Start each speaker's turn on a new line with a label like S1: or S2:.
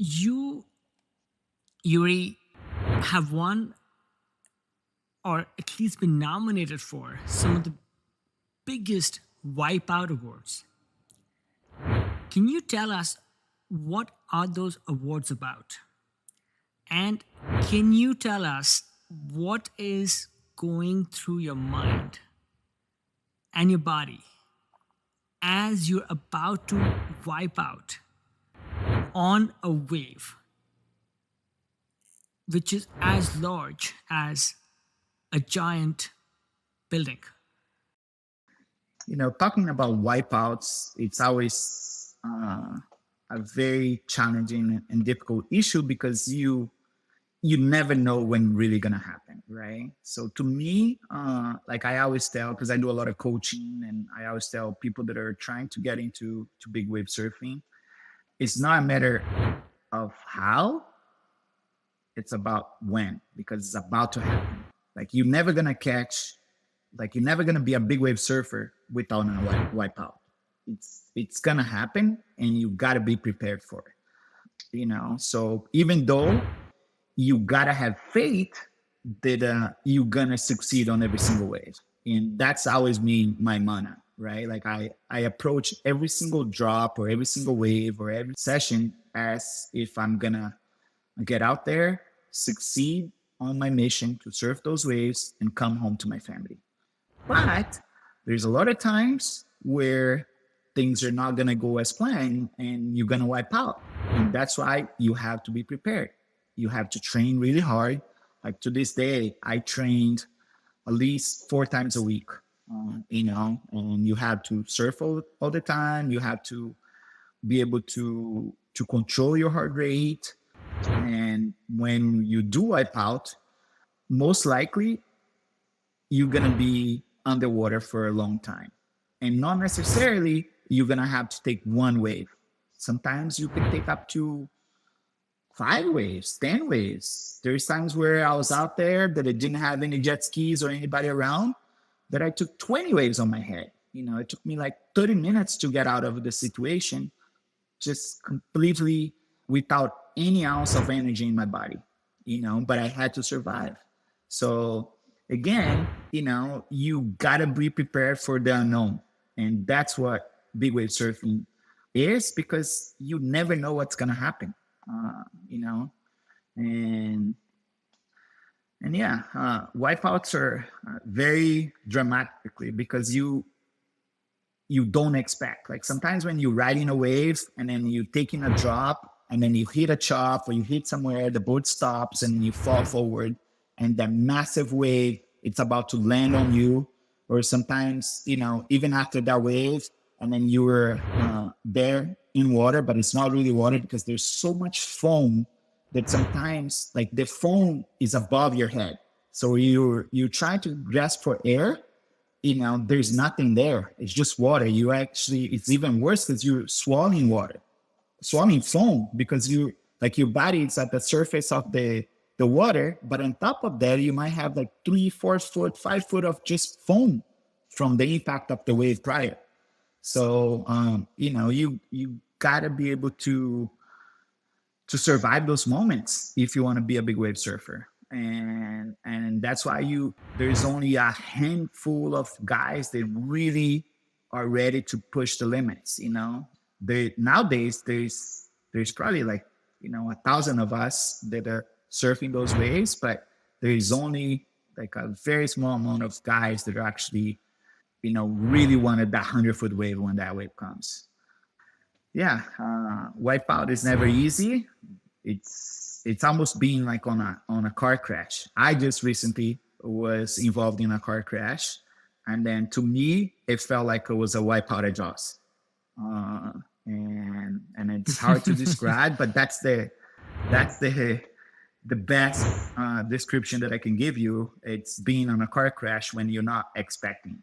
S1: You, Yuri, have won or at least been nominated for some of the biggest wipeout awards. Can you tell us what are those awards about? And can you tell us what is going through your mind and your body as you're about to wipe out on a wave which is as large as a giant building?
S2: Talking about wipeouts, it's always a very challenging and difficult issue because you never know when really gonna happen, right? So to me, like I always tell, because I do a lot of coaching, and I always tell people that are trying to get into big wave surfing, it's not a matter of how, it's about when, because it's about to happen. Like you're never gonna be a big wave surfer without a wipeout. It's gonna happen, and you gotta be prepared for it. So even though you gotta have faith that you're gonna succeed on every single wave, and that's always been my mantra, right? Like I approach every single drop or every single wave or every session as if I'm gonna get out there, succeed on my mission to surf those waves and come home to my family. But there's a lot of times where things are not going to go as planned and you're going to wipe out. And that's why you have to be prepared. You have to train really hard. Like to this day, I trained at least 4 times a week, and you have to surf all the time. You have to be able to control your heart rate. And when you do wipe out, most likely you're going to be underwater for a long time. And not necessarily you're going to have to take one wave. Sometimes you can take up to 5 waves, 10 waves. There's times where I was out there that I didn't have any jet skis or anybody around, that I took 20 waves on my head. It took me like 30 minutes to get out of the situation, just completely without any ounce of energy in my body, but I had to survive. So again, you gotta be prepared for the unknown. And that's what big wave surfing is, because you never know what's gonna happen, and yeah, wipeouts are very dramatically because you don't expect. Like sometimes when you're riding a wave and then you're taking a drop and then you hit a chop or you hit somewhere, the boat stops and you fall forward, and that massive wave, it's about to land on you. Or sometimes, even after that wave, and then you were there in water, but it's not really water because there's so much foam that sometimes like the foam is above your head. So you try to grasp for air, there's nothing there. It's just water. It's even worse because you're swallowing water, swallowing foam, because your body is at the surface of the water, but on top of that, you might have like 3, 4 foot, 5 foot of just foam from the impact of the wave prior. So, you gotta be able to survive those moments if you want to be a big wave surfer. And that's why there's only a handful of guys that really are ready to push the limits. Nowadays there's probably like 1,000 of us that are surfing those waves, but there's only like a very small amount of guys that are actually really wanted that 100-foot wave when that wave comes. Yeah, wipeout is never easy. It's almost being like on a car crash. I just recently was involved in a car crash, and then to me it felt like it was a wipeout at Jaws. And it's hard to describe, but that's the best description that I can give you. It's being on a car crash when you're not expecting.